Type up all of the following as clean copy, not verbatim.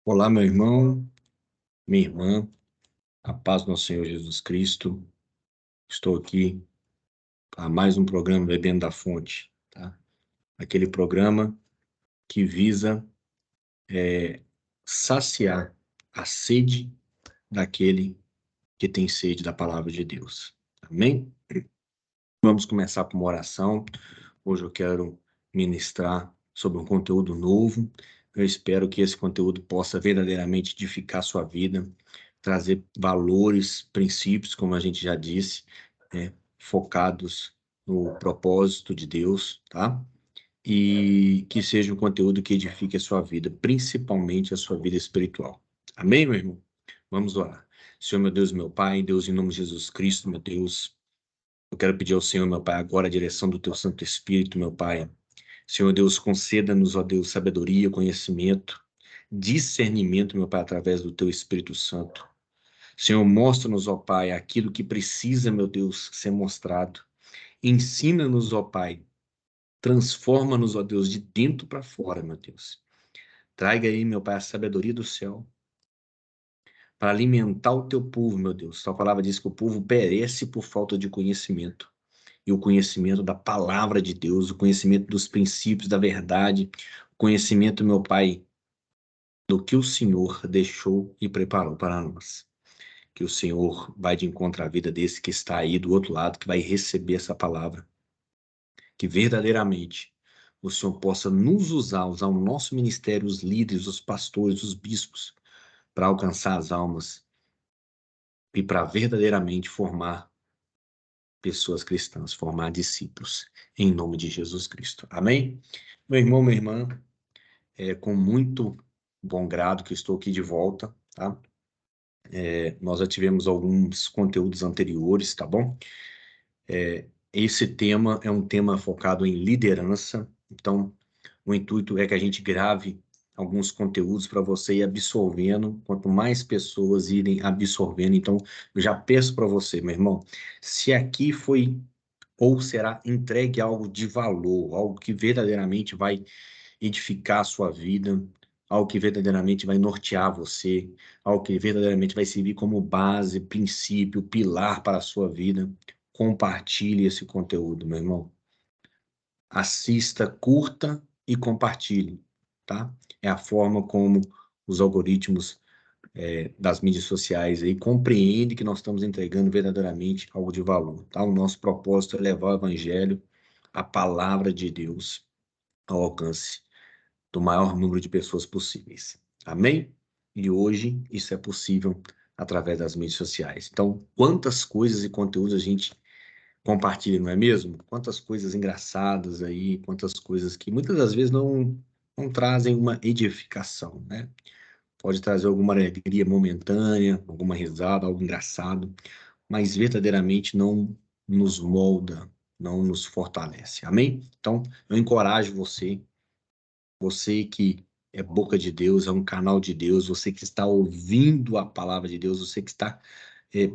Olá, meu irmão, minha irmã, a paz do nosso Senhor Jesus Cristo. Estou aqui para mais um programa Bebendo da Fonte, tá? Aquele programa que visa saciar a sede daquele que tem sede da palavra de Deus. Amém? Vamos começar com uma oração. Hoje eu quero ministrar sobre um conteúdo novo. Eu espero que esse conteúdo possa verdadeiramente edificar a sua vida, trazer valores, princípios, como a gente já disse, focados no propósito de Deus, tá? E que seja um conteúdo que edifique a sua vida, principalmente a sua vida espiritual. Amém, meu irmão? Vamos orar. Senhor, meu Deus, meu Pai, Deus, em nome de Jesus Cristo, meu Deus, eu quero pedir ao Senhor, meu Pai, agora a direção do Teu Santo Espírito, meu Pai. Senhor Deus, conceda-nos, ó Deus, sabedoria, conhecimento, discernimento, meu Pai, através do Teu Espírito Santo. Senhor, mostra-nos, ó Pai, aquilo que precisa, meu Deus, ser mostrado. Ensina-nos, ó Pai. Transforma-nos, ó Deus, de dentro para fora, meu Deus. Traga aí, meu Pai, a sabedoria do céu para alimentar o Teu povo, meu Deus. Tua palavra diz que o povo perece por falta de conhecimento. E o conhecimento da palavra de Deus, o conhecimento dos princípios da verdade, o conhecimento, meu Pai, do que o Senhor deixou e preparou para nós. Que o Senhor vai de encontro à vida desse que está aí do outro lado, que vai receber essa palavra. Que verdadeiramente o Senhor possa nos usar o nosso ministério, os líderes, os pastores, os bispos, para alcançar as almas e para verdadeiramente formar pessoas cristãs, formar discípulos, em nome de Jesus Cristo. Amém? Meu irmão, minha irmã, é com muito bom grado que estou aqui de volta, tá? Nós já tivemos alguns conteúdos anteriores, tá bom? Esse tema é um tema focado em liderança, então o intuito é que a gente grave alguns conteúdos para você ir absorvendo, quanto mais pessoas irem absorvendo. Então, eu já peço para você, meu irmão, se aqui foi ou será entregue algo de valor, algo que verdadeiramente vai edificar a sua vida, algo que verdadeiramente vai nortear você, algo que verdadeiramente vai servir como base, princípio, pilar para a sua vida. Compartilhe esse conteúdo, meu irmão. Assista, curta e compartilhe, tá? É a forma como os algoritmos das mídias sociais aí compreendem que nós estamos entregando verdadeiramente algo de valor, tá? O nosso propósito é levar o evangelho, a palavra de Deus, ao alcance do maior número de pessoas possíveis. Amém? E hoje isso é possível através das mídias sociais. Então, quantas coisas e conteúdos a gente compartilha, não é mesmo? Quantas coisas engraçadas aí, quantas coisas que muitas das vezes não trazem uma edificação, né? Pode trazer alguma alegria momentânea, alguma risada, algo engraçado, mas verdadeiramente não nos molda, não nos fortalece. Amém? Então, eu encorajo você, você que é boca de Deus, é um canal de Deus, você que está ouvindo a palavra de Deus, você que está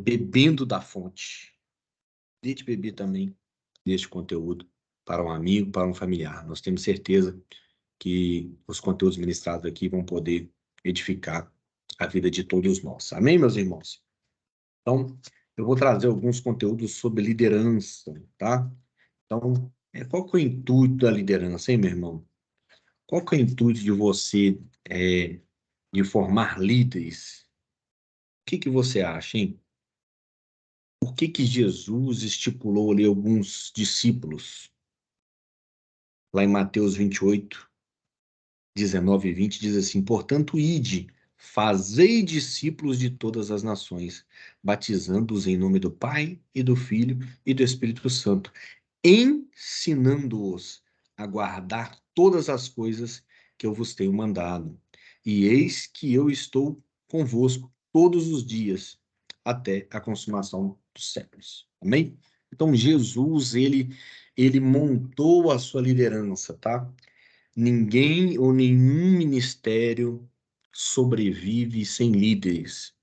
bebendo da fonte. Deixe beber também deste conteúdo para um amigo, para um familiar. Nós temos certeza que os conteúdos ministrados aqui vão poder edificar a vida de todos nós. Amém, meus irmãos? Então, eu vou trazer alguns conteúdos sobre liderança, tá? Então, qual que é o intuito da liderança, hein, meu irmão? Qual que é o intuito de você de formar líderes? O que que você acha, hein? Por que que Jesus estipulou ali alguns discípulos? Lá em Mateus 28, 19 e 20 diz assim: portanto, ide, fazei discípulos de todas as nações, batizando-os em nome do Pai e do Filho e do Espírito Santo, ensinando-os a guardar todas as coisas que eu vos tenho mandado. E eis que eu estou convosco todos os dias, até a consumação dos séculos. Amém? Então, Jesus, ele montou a sua liderança, tá? Ninguém ou nenhum ministério sobrevive sem líderes,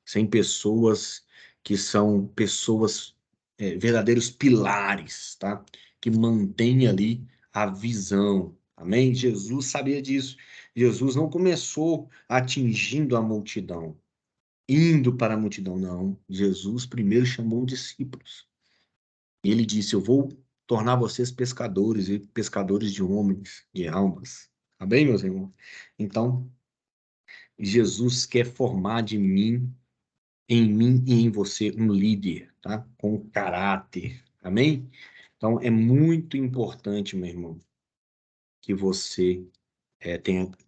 sem pessoas que são pessoas, verdadeiros pilares, tá? Que mantêm ali a visão, Amém? Jesus sabia disso. Jesus não começou atingindo a multidão, indo para a multidão, não. Jesus primeiro chamou discípulos. E ele disse: Eu vou tornar vocês pescadores e pescadores de homens, de almas. Amém, meus irmãos? Então, Jesus quer formar em mim e em você, um líder, tá? Com caráter. Amém? Então, é muito importante, meu irmão, que você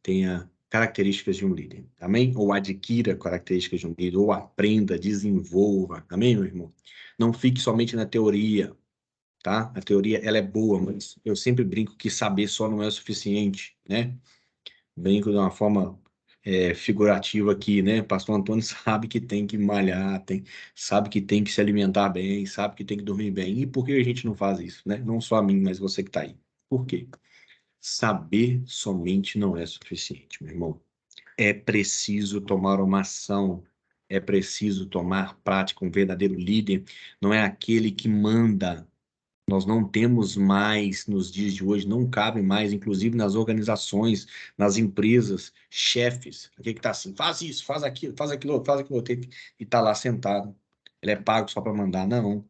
tenha características de um líder. Amém? Ou adquira características de um líder, ou aprenda, desenvolva. Amém, meu irmão? Não fique somente na teoria, tá? A teoria, ela é boa, mas eu sempre brinco que saber só não é o suficiente, né? Brinco de uma forma figurativa aqui, né? Pastor Antônio sabe que tem que malhar, sabe que tem que se alimentar bem, sabe que tem que dormir bem. E por que a gente não faz isso, né? Não só a mim, mas você que está aí. Por quê? Saber somente não é suficiente, meu irmão. É preciso tomar uma ação, é preciso tomar prática. Um verdadeiro líder não é aquele que manda. Nós não temos mais, nos dias de hoje, não cabe mais, inclusive nas organizações, nas empresas, chefes, aquele que está assim, faz isso, faz aquilo outro, e está lá sentado. Ele é pago só para mandar. Não. O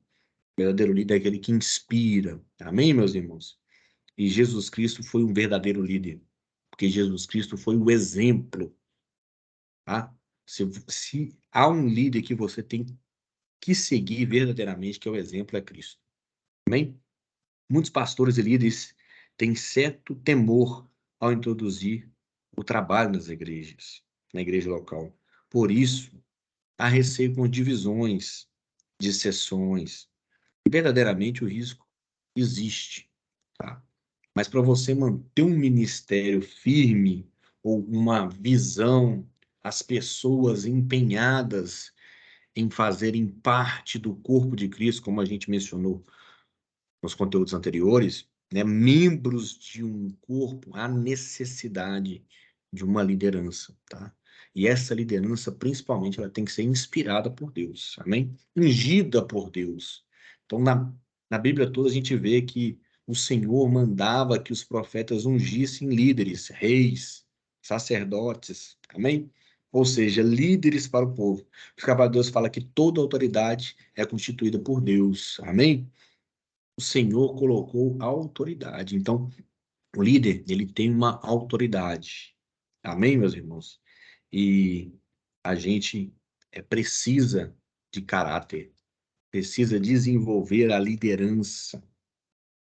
verdadeiro líder é aquele que inspira. Amém, meus irmãos? E Jesus Cristo foi um verdadeiro líder, porque Jesus Cristo foi o exemplo, tá? Se há um líder que você tem que seguir verdadeiramente, que é o exemplo, é Cristo. Amém? Muitos pastores e líderes têm certo temor ao introduzir o trabalho nas igrejas, na igreja local. Por isso, há receio com divisões de sessões. E verdadeiramente o risco existe, tá? Mas para você manter um ministério firme ou uma visão, as pessoas empenhadas em fazerem parte do corpo de Cristo, como a gente mencionou nos conteúdos anteriores, né, membros de um corpo, há necessidade de uma liderança, tá? E essa liderança, principalmente, ela tem que ser inspirada por Deus, amém? Ungida por Deus. Então, na Bíblia toda, a gente vê que o Senhor mandava que os profetas ungissem líderes, reis, sacerdotes, amém? Ou seja, líderes para o povo. Porque a palavra de Deus fala que toda autoridade é constituída por Deus, amém? O Senhor colocou autoridade. Então, o líder, ele tem uma autoridade. Amém, meus irmãos? E a gente precisa de caráter, precisa desenvolver a liderança.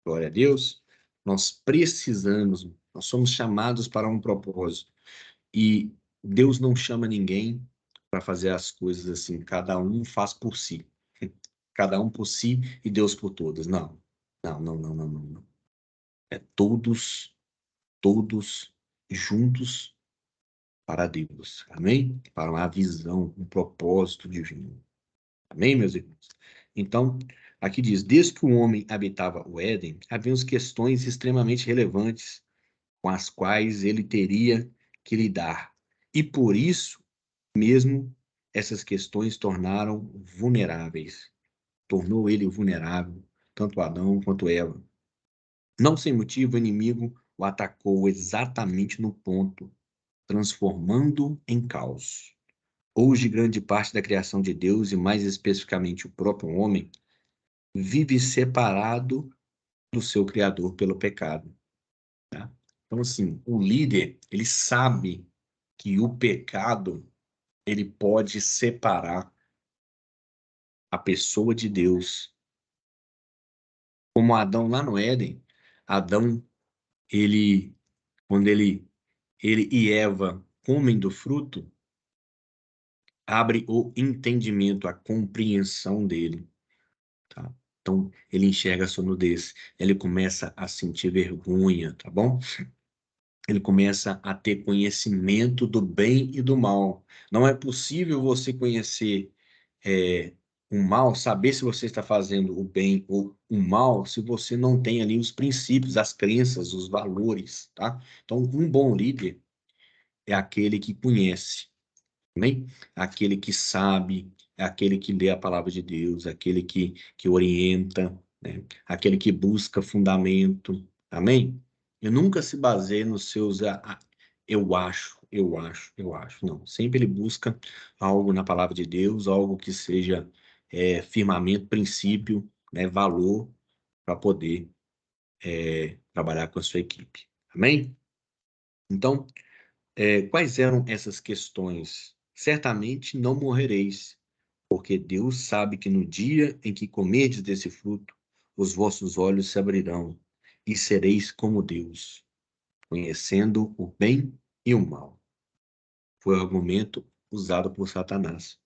Glória a Deus. Nós precisamos, nós somos chamados para um propósito. E Deus não chama ninguém para fazer as coisas assim, cada um faz por si. Cada um por si e Deus por todos. Não. Não, não, não, não, não, não. É todos juntos para Deus. Amém? Para uma visão, um propósito divino. Amém, meus irmãos? Então, aqui diz: desde que o homem habitava o Éden, haviam questões extremamente relevantes com as quais ele teria que lidar. E por isso mesmo, essas questões tornou ele vulnerável, tanto Adão quanto Eva. Não sem motivo, o inimigo o atacou exatamente no ponto, transformando em caos. Hoje, grande parte da criação de Deus, e mais especificamente o próprio homem, vive separado do seu Criador pelo pecado. Tá? Então, assim, o líder, ele sabe que o pecado, ele pode separar a pessoa de Deus. Como Adão lá no Éden, Adão, ele, quando ele e Eva comem do fruto, abre o entendimento, a compreensão dele, tá? Então, ele enxerga a sua nudez, ele começa a sentir vergonha, tá bom? Ele começa a ter conhecimento do bem e do mal. Não é possível você conhecer o mal, saber se você está fazendo o bem ou o mal, se você não tem ali os princípios, as crenças, os valores, tá? Então, um bom líder é aquele que conhece, amém? Aquele que sabe, é aquele que lê a palavra de Deus, aquele que orienta, né? Aquele que busca fundamento, amém? Ele nunca se baseia nos seus eu acho. Não, sempre ele busca algo na palavra de Deus, algo que seja firmamento, princípio, né, valor, para poder trabalhar com a sua equipe. Amém? Então, quais eram essas questões? Certamente não morrereis, porque Deus sabe que no dia em que comerdes desse fruto, os vossos olhos se abrirão e sereis como Deus, conhecendo o bem e o mal. Foi o argumento usado por Satanás.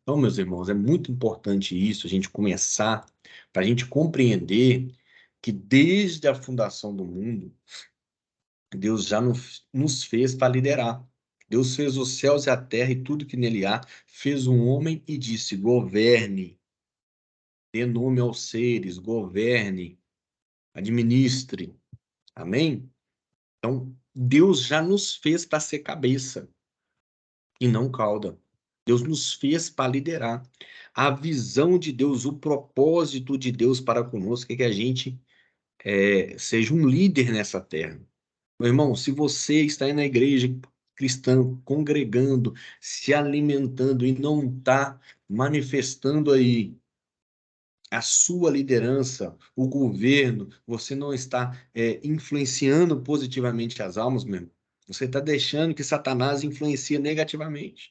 Então, meus irmãos, é muito importante isso, a gente começar, para a gente compreender que desde a fundação do mundo, Deus já nos fez para liderar. Deus fez os céus e a terra e tudo que nele há, fez um homem e disse: governe, dê nome aos seres, governe, administre. Amém? Então, Deus já nos fez para ser cabeça e não cauda. Deus nos fez para liderar. A visão de Deus, o propósito de Deus para conosco é que a gente seja um líder nessa terra. Meu irmão, se você está aí na igreja cristã, congregando, se alimentando e não está manifestando aí a sua liderança, o governo, você não está influenciando positivamente as almas, meu irmão. Você está deixando que Satanás influencie negativamente.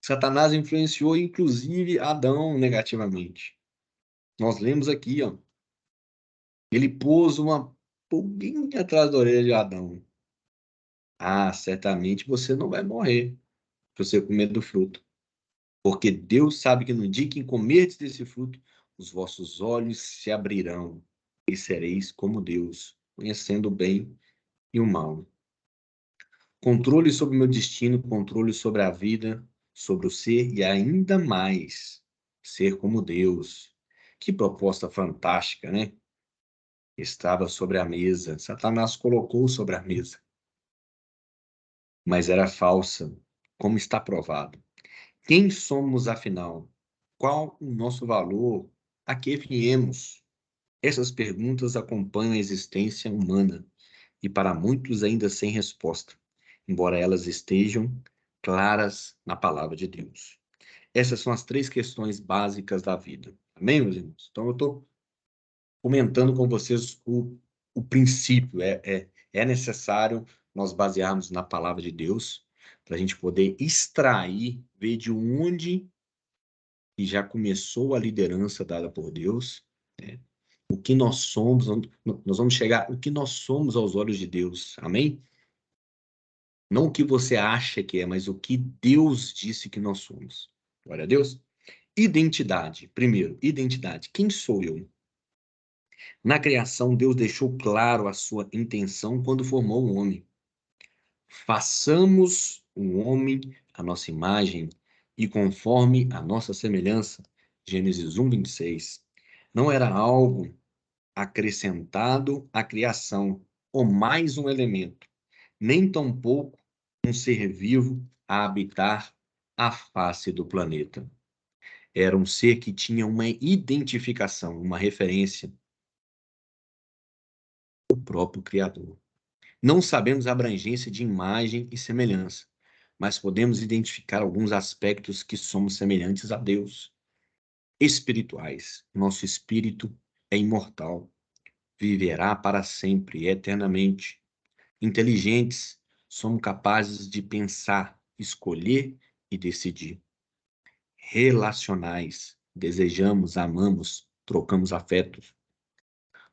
Satanás influenciou, inclusive, Adão negativamente. Nós lemos aqui, ó. Ele pôs uma pulguinha atrás da orelha de Adão. Ah, certamente você não vai morrer se você comer do fruto. Porque Deus sabe que no dia que comerdes desse fruto, os vossos olhos se abrirão e sereis como Deus, conhecendo o bem e o mal. Controle sobre o meu destino, controle sobre a vida, sobre o ser e ainda mais ser como Deus. Que proposta fantástica, né? Estava sobre a mesa. Satanás colocou sobre a mesa, mas era falsa, como está provado. Quem somos, afinal? Qual o nosso valor? A que viemos? Essas perguntas acompanham a existência humana e para muitos ainda sem resposta, embora elas estejam claras na palavra de Deus. Essas são as três questões básicas da vida. Amém, meus irmãos? Então, eu estou comentando com vocês o princípio. É necessário nós basearmos na palavra de Deus para a gente poder extrair, ver de onde que já começou a liderança dada por Deus, né? O que nós somos, nós vamos chegar, o que nós somos aos olhos de Deus, amém? Não o que você acha que é, mas o que Deus disse que nós somos. Glória a Deus. Identidade, primeiro, identidade. Quem sou eu? Na criação, Deus deixou claro a sua intenção quando formou o homem. Façamos o homem à nossa imagem e conforme a nossa semelhança. Gênesis 1:26. Não era algo acrescentado à criação, ou mais um elemento, nem tampouco um ser vivo a habitar a face do planeta. Era um ser que tinha uma identificação, uma referência, o próprio Criador. Não sabemos a abrangência de imagem e semelhança, mas podemos identificar alguns aspectos que somos semelhantes a Deus. Espirituais. Nosso espírito é imortal, viverá para sempre, eternamente. Inteligentes, somos capazes de pensar, escolher e decidir. Relacionais, desejamos, amamos, trocamos afetos.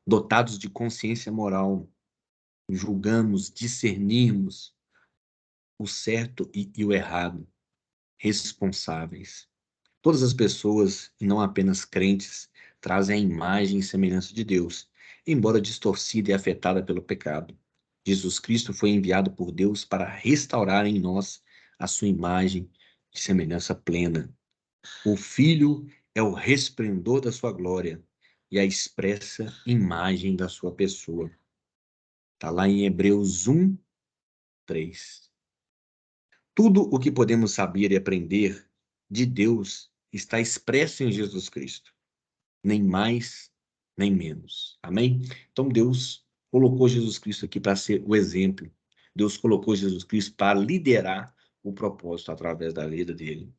Dotados de consciência moral, julgamos, discernimos o certo e o errado. Responsáveis. Todas as pessoas, e não apenas crentes, trazem a imagem e semelhança de Deus, embora distorcida e afetada pelo pecado. Jesus Cristo foi enviado por Deus para restaurar em nós a sua imagem de semelhança plena. O Filho é o resplendor da sua glória e a expressa imagem da sua pessoa. Está lá em Hebreus 1:3. Tudo o que podemos saber e aprender de Deus está expresso em Jesus Cristo, nem mais, nem menos. Amém? Então, Deus colocou Jesus Cristo aqui para ser o exemplo. Deus colocou Jesus Cristo para liderar o propósito através da vida dele.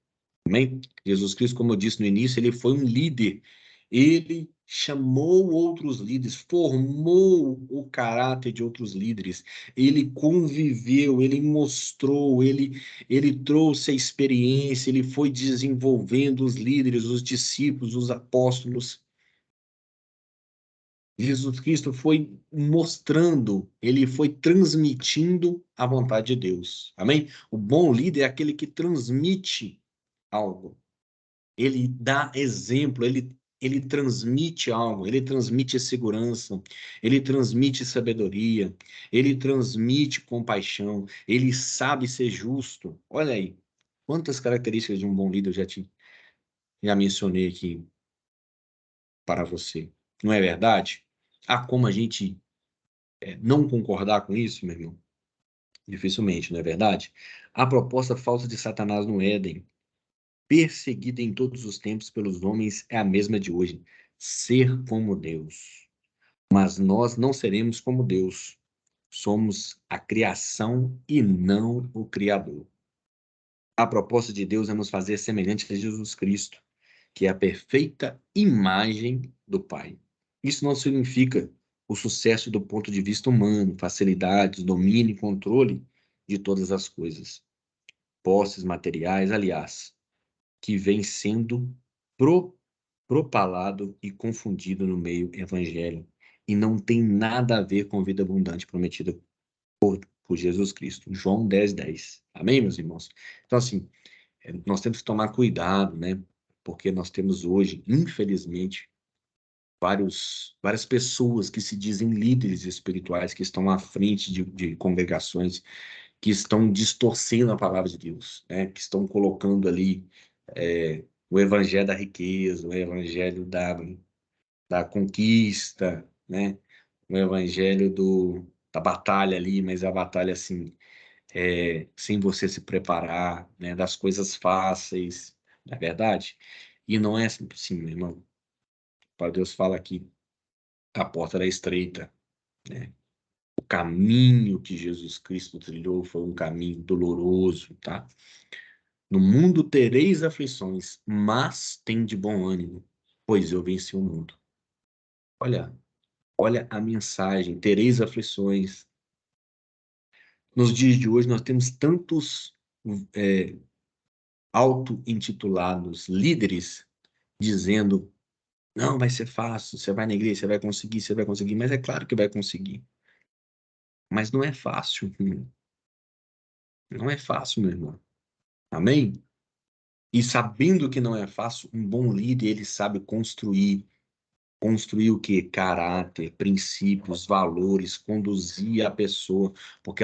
Amém? Jesus Cristo, como eu disse no início, ele foi um líder. Ele chamou outros líderes, formou o caráter de outros líderes. Ele conviveu, ele mostrou, ele trouxe a experiência, ele foi desenvolvendo os líderes, os discípulos, os apóstolos. Jesus Cristo foi mostrando, ele foi transmitindo a vontade de Deus. Amém? O bom líder é aquele que transmite algo. Ele dá exemplo, ele transmite algo, ele transmite segurança, ele transmite sabedoria, ele transmite compaixão, ele sabe ser justo. Olha aí, quantas características de um bom líder eu já mencionei aqui para você. Não é verdade? Há como a gente não concordar com isso, meu irmão? Dificilmente, não é verdade? A proposta falsa de Satanás no Éden, perseguida em todos os tempos pelos homens, é a mesma de hoje: ser como Deus. Mas nós não seremos como Deus. Somos a criação e não o Criador. A proposta de Deus é nos fazer semelhantes a Jesus Cristo, que é a perfeita imagem do Pai. Isso não significa o sucesso do ponto de vista humano, facilidades, domínio e controle de todas as coisas, posses materiais, aliás, que vem sendo pro, propalado e confundido no meio evangélico e não tem nada a ver com a vida abundante prometida por Jesus Cristo. João 10:10. Amém, meus irmãos? Então, assim, nós temos que tomar cuidado, né? Porque nós temos hoje, infelizmente, várias pessoas que se dizem líderes espirituais, que estão à frente de congregações, que estão distorcendo a palavra de Deus, né? Que estão colocando ali o evangelho da riqueza, o evangelho da conquista, né? O evangelho da batalha ali, mas a batalha assim, sem você se preparar, né? Das coisas fáceis, não é verdade? E não é assim, meu irmão. Para Deus fala aqui, a porta era estreita, né? O caminho que Jesus Cristo trilhou foi um caminho doloroso, tá? No mundo tereis aflições, mas tem de bom ânimo, pois eu venci o mundo. Olha, olha a mensagem, tereis aflições. Nos dias de hoje nós temos tantos é, auto-intitulados líderes dizendo, não, vai ser fácil, você vai na igreja, você vai conseguir, mas é claro que vai conseguir. Mas não é fácil, não é fácil, meu irmão. Amém? E sabendo que não é fácil, um bom líder, ele sabe construir o quê? Caráter, princípios, valores, conduzir a pessoa, porque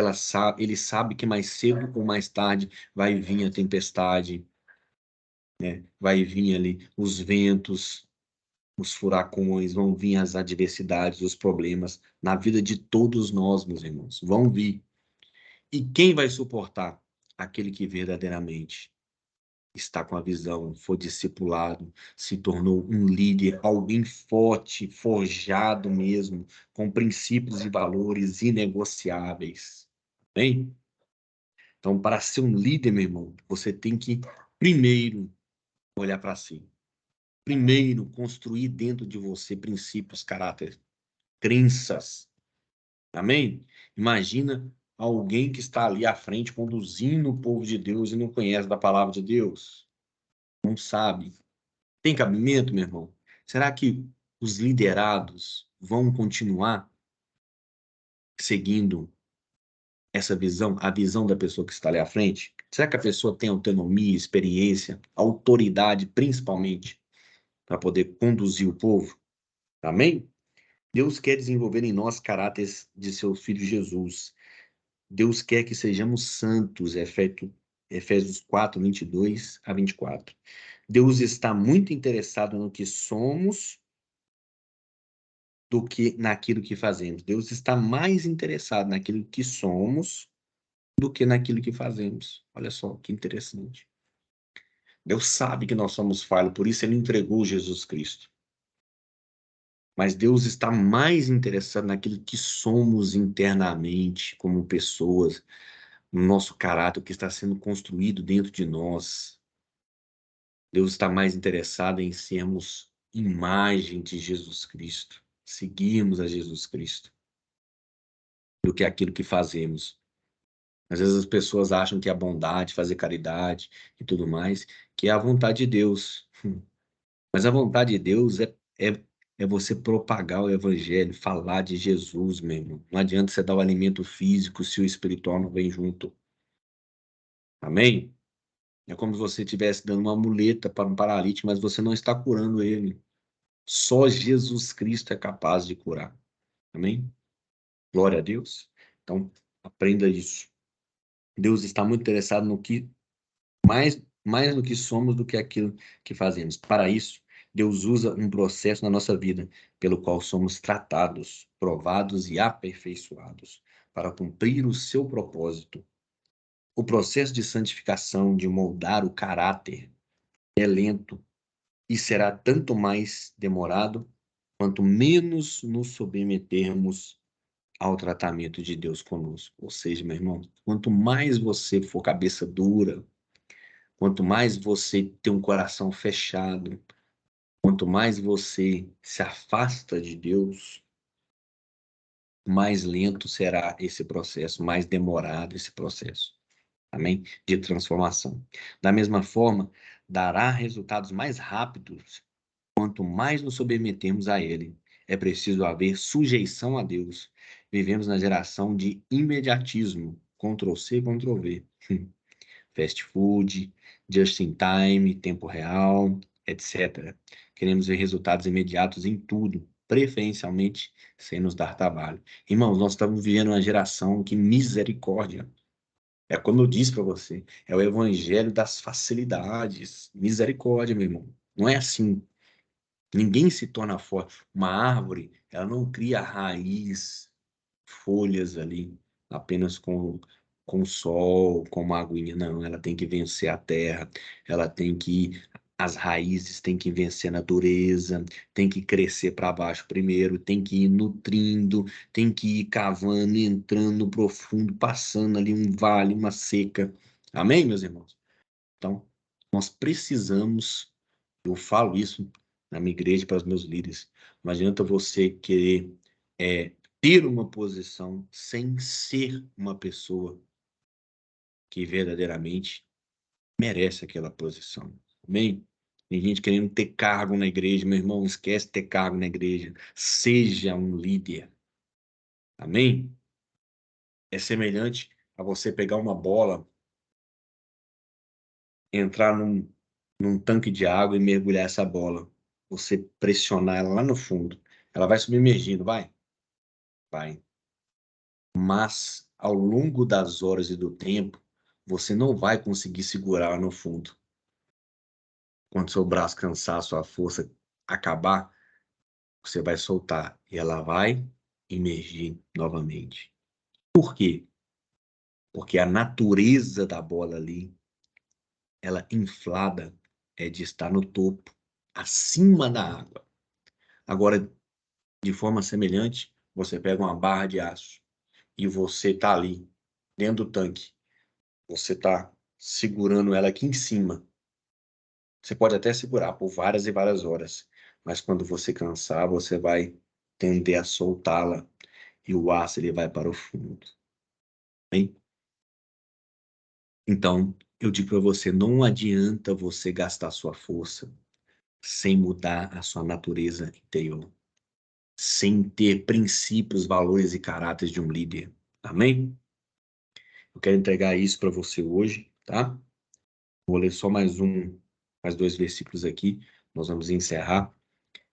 ele sabe que mais cedo ou mais tarde vai vir a tempestade, né? Vai vir ali os ventos, os furacões, vão vir as adversidades, os problemas na vida de todos nós, meus irmãos, vão vir. E quem vai suportar? Aquele que verdadeiramente está com a visão, foi discipulado, se tornou um líder, alguém forte, forjado mesmo, com princípios e valores inegociáveis. Bem? Então, para ser um líder, meu irmão, você tem que primeiro olhar para si. Primeiro, construir dentro de você princípios, caráter, crenças. Amém? Imagina alguém que está ali à frente conduzindo o povo de Deus e não conhece da palavra de Deus. Não sabe. Tem cabimento, meu irmão? Será que os liderados vão continuar seguindo essa visão, a visão da pessoa que está ali à frente? Será que a pessoa tem autonomia, experiência, autoridade, principalmente, para poder conduzir o povo? Amém? Deus quer desenvolver em nós caráteres de seu Filho Jesus. Deus quer que sejamos santos, Efésios 4:22-24. Deus está muito interessado no que somos do que naquilo que fazemos. Deus está mais interessado naquilo que somos do que naquilo que fazemos. Olha só que interessante. Deus sabe que nós somos falhos, por isso ele entregou Jesus Cristo. Mas Deus está mais interessado naquilo que somos internamente, como pessoas, no nosso caráter, o que está sendo construído dentro de nós. Deus está mais interessado em sermos imagem de Jesus Cristo, seguirmos a Jesus Cristo, do que aquilo que fazemos. Às vezes as pessoas acham que a bondade, fazer caridade e tudo mais, que é a vontade de Deus. Mas a vontade de Deus é você propagar o evangelho, falar de Jesus, meu irmão. Não adianta você dar o alimento físico se o espiritual não vem junto. Amém? É como se você estivesse dando uma muleta para um paralítico, mas você não está curando ele. Só Jesus Cristo é capaz de curar. Amém? Glória a Deus. Então, aprenda isso. Deus está muito interessado no que mais no que somos do que aquilo que fazemos. Para isso, Deus usa um processo na nossa vida pelo qual somos tratados, provados e aperfeiçoados para cumprir o seu propósito. O processo de santificação, de moldar o caráter, é lento e será tanto mais demorado quanto menos nos submetermos ao tratamento de Deus conosco. Ou seja, meu irmão, quanto mais você for cabeça dura, quanto mais você tem um coração fechado, quanto mais você se afasta de Deus, mais lento será esse processo, mais demorado esse processo. Amém? De transformação. Da mesma forma, dará resultados mais rápidos quanto mais nos submetemos a Ele. É preciso haver sujeição a Deus. Vivemos na geração de imediatismo. Ctrl+C, Ctrl+V. Fast food, just in time, tempo real, etc. Queremos ver resultados imediatos em tudo, preferencialmente sem nos dar trabalho. Irmãos, nós estamos vivendo uma geração que misericórdia. É como eu disse para você, é o evangelho das facilidades. Misericórdia, meu irmão. Não é assim. Ninguém se torna forte. Uma árvore, ela não cria raiz, folhas ali, apenas com sol, com uma aguinha. Não, ela tem que vencer a terra, ela tem que. As raízes têm que vencer a dureza, tem que crescer para baixo primeiro, tem que ir nutrindo, tem que ir cavando, entrando no profundo, passando ali um vale, uma seca. Amém, meus irmãos? Então, nós precisamos, eu falo isso na minha igreja para os meus líderes, não adianta você querer ter uma posição sem ser uma pessoa que verdadeiramente merece aquela posição. Amém? Tem gente querendo ter cargo na igreja, meu irmão, esquece ter cargo na igreja. Seja um líder. Amém? É semelhante a você pegar uma bola, entrar num tanque de água e mergulhar essa bola. Você pressionar ela lá no fundo. Ela vai submergindo, vai? Vai. Mas, ao longo das horas e do tempo, você não vai conseguir segurar ela no fundo. Quando seu braço cansar, sua força acabar, você vai soltar e ela vai emergir novamente. Por quê? Porque a natureza da bola ali, ela inflada, é de estar no topo, acima da água. Agora, de forma semelhante, você pega uma barra de aço e você está ali, dentro do tanque. Você está segurando ela aqui em cima. Você pode até segurar por várias e várias horas, mas quando você cansar, você vai tender a soltá-la e o aço ele vai para o fundo. Bem? Então, eu digo para você, não adianta você gastar sua força sem mudar a sua natureza interior, sem ter princípios, valores e caráteres de um líder. Amém? Eu quero entregar isso para você hoje, tá? Vou ler só mais dois versículos aqui, nós vamos encerrar.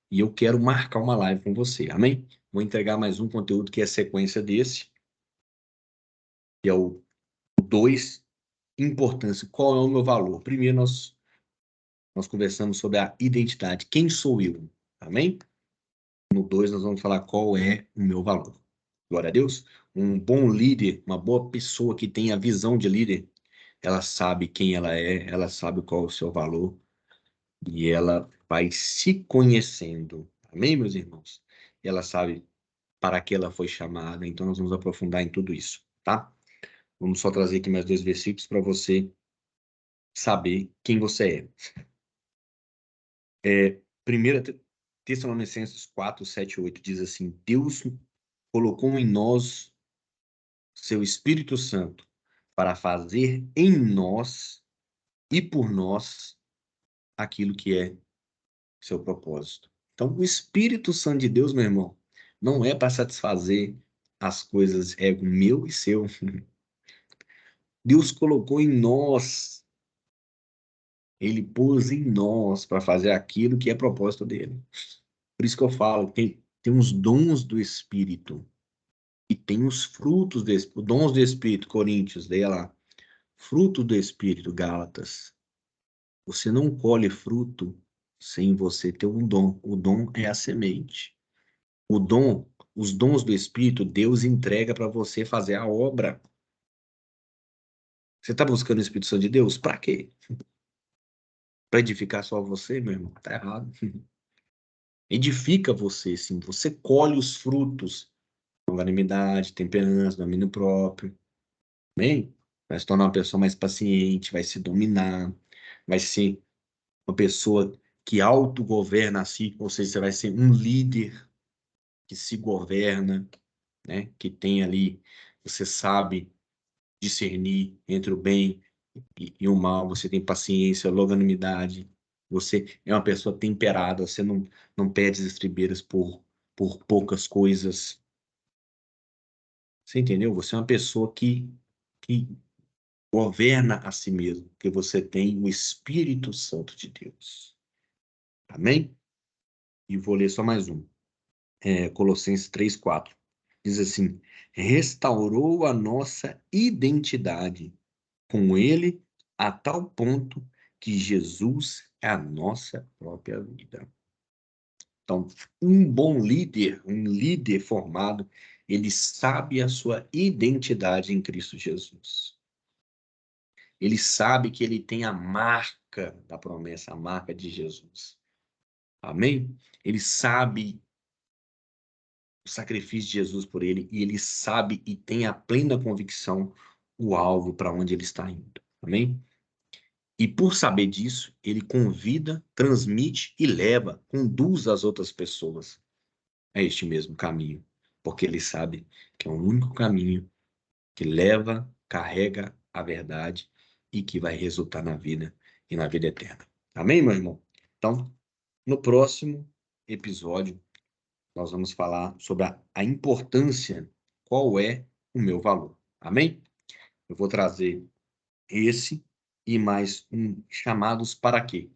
E eu quero marcar uma live com você, amém? Vou entregar mais um conteúdo que é sequência desse, que é o 2, importância. Qual é o meu valor? Primeiro, nós conversamos sobre a identidade. Quem sou eu? Amém? No 2, nós vamos falar qual é o meu valor. Glória a Deus. Um bom líder, uma boa pessoa que tem a visão de líder, ela sabe quem ela sabe qual é o seu valor e ela vai se conhecendo. Amém, meus irmãos? ela sabe para que ela foi chamada. Então, nós vamos aprofundar em tudo isso, tá? Vamos só trazer aqui mais 2 versículos para você saber quem você é. 1 Tessalonicenses 4, 7 e 8 diz assim: Deus colocou em nós seu Espírito Santo para fazer em nós e por nós aquilo que é seu propósito. Então, o Espírito Santo de Deus, meu irmão, não é para satisfazer as coisas ego meu e seu. Deus colocou em nós, ele pôs em nós para fazer aquilo que é propósito dele. Por isso que eu falo, tem os dons do Espírito e tem os frutos do Espírito, dons do Espírito, Coríntios, leia lá. Fruto do Espírito, Gálatas. Você não colhe fruto sem você ter um dom. O dom é a semente. O dom, os dons do Espírito, Deus entrega para você fazer a obra. Você está buscando o Espírito Santo de Deus? Para quê? Para edificar só você, meu irmão? Tá errado. Edifica você, sim. Você colhe os frutos. Longanimidade, temperança, domínio próprio. Bem, vai se tornar uma pessoa mais paciente, vai se dominar, vai ser uma pessoa que autogoverna a si, ou seja, você vai ser um líder que se governa, né? Que tem ali, você sabe discernir entre o bem e o mal, você tem paciência, longanimidade, você é uma pessoa temperada, você não perde as estribeiras por poucas coisas. Você entendeu? Você é uma pessoa que governa a si mesmo, porque você tem o Espírito Santo de Deus. Amém? E vou ler só mais um. Colossenses 3:4. Diz assim: restaurou a nossa identidade com Ele a tal ponto que Jesus é a nossa própria vida. Então, um líder formado, ele sabe a sua identidade em Cristo Jesus. Ele sabe que ele tem a marca da promessa, a marca de Jesus. Amém? Ele sabe o sacrifício de Jesus por ele e ele sabe e tem a plena convicção o alvo para onde ele está indo. Amém? E por saber disso, ele convida, transmite e leva, conduz as outras pessoas a este mesmo caminho, porque ele sabe que é o único caminho que leva, carrega a verdade e que vai resultar na vida e na vida eterna. Amém, meu irmão? Então, no próximo episódio, nós vamos falar sobre a importância, qual é o meu valor. Amém? Eu vou trazer esse e mais um chamados para quê?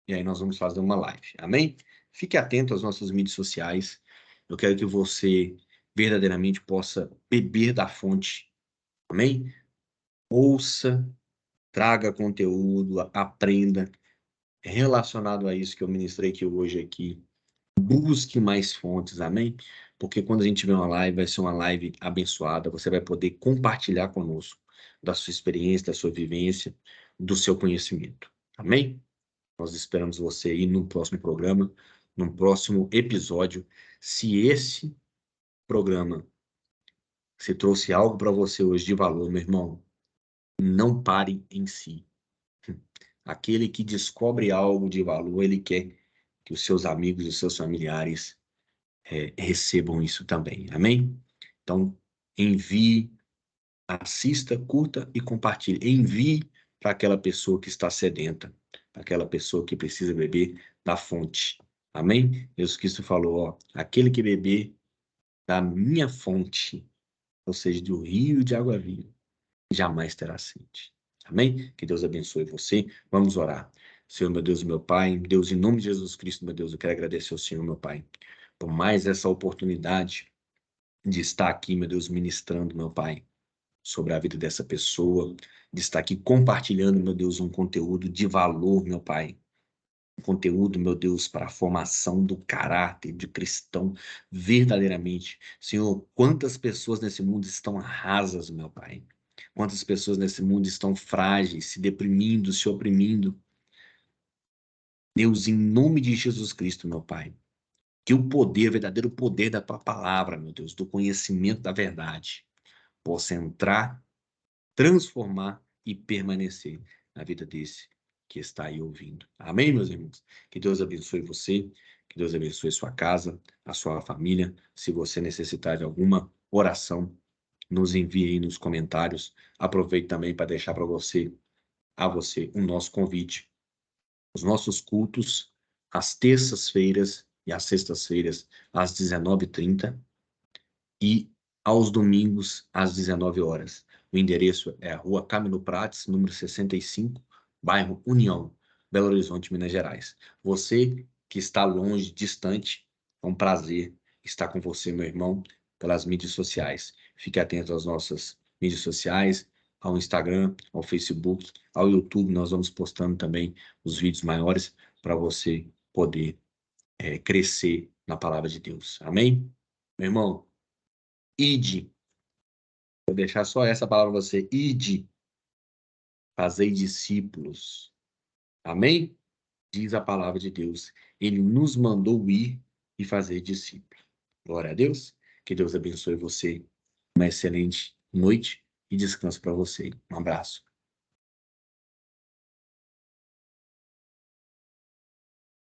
E aí nós vamos fazer uma live. Amém? Fique atento às nossas mídias sociais. Eu quero que você verdadeiramente possa beber da fonte. Amém? Ouça, traga conteúdo, aprenda relacionado a isso que eu ministrei aqui. Busque mais fontes, amém? Porque quando a gente tiver uma live, vai ser uma live abençoada, você vai poder compartilhar conosco da sua experiência, da sua vivência, do seu conhecimento. Amém? Nós esperamos você aí no próximo programa, no próximo episódio. Se esse programa se trouxe algo para você hoje de valor, meu irmão, não pare em si. Aquele que descobre algo de valor, ele quer que os seus amigos e os seus familiares recebam isso também. Amém? Então, envie, assista, curta e compartilhe. Envie para aquela pessoa que está sedenta, para aquela pessoa que precisa beber da fonte. Amém? Jesus Cristo falou, ó, aquele que beber da minha fonte, ou seja, do rio de água viva, jamais terá sede. Amém? Que Deus abençoe você. Vamos orar. Senhor, meu Deus e meu Pai, Deus, em nome de Jesus Cristo, meu Deus, eu quero agradecer ao Senhor, meu Pai, por mais essa oportunidade de estar aqui, meu Deus, ministrando, meu Pai, sobre a vida dessa pessoa, de estar aqui compartilhando, meu Deus, um conteúdo de valor, meu Pai. Um conteúdo, meu Deus, para a formação do caráter de cristão verdadeiramente. Senhor, quantas pessoas nesse mundo estão rasas, meu Pai? Quantas pessoas nesse mundo estão frágeis, se deprimindo, se oprimindo? Deus, em nome de Jesus Cristo, meu Pai, Que o poder, o verdadeiro poder da tua palavra, meu Deus, do conhecimento da verdade, possa entrar, transformar e permanecer na vida desse que está aí ouvindo. Amém, meus irmãos? Que Deus abençoe você, que Deus abençoe sua casa, a sua família. Se você necessitar de alguma oração, nos envie aí nos comentários. Aproveito também para deixar para você, a você, o nosso convite. Os nossos cultos, às terças-feiras e às sextas-feiras, às 19h30 e aos domingos, às 19 horas. O endereço é a Rua Camilo Prates, número 65, bairro União, Belo Horizonte, Minas Gerais. Você que está longe, distante, é um prazer estar com você, meu irmão, pelas mídias sociais. Fique atento às nossas mídias sociais, ao Instagram, ao Facebook, ao YouTube. Nós vamos postando também os vídeos maiores para você poder crescer na palavra de Deus. Amém? Meu irmão, ide. Vou deixar só essa palavra para você. Ide, fazei discípulos. Amém? Diz a palavra de Deus. Ele nos mandou ir e fazer discípulos. Glória a Deus. Que Deus abençoe você. Uma excelente noite e descanso para você. Um abraço.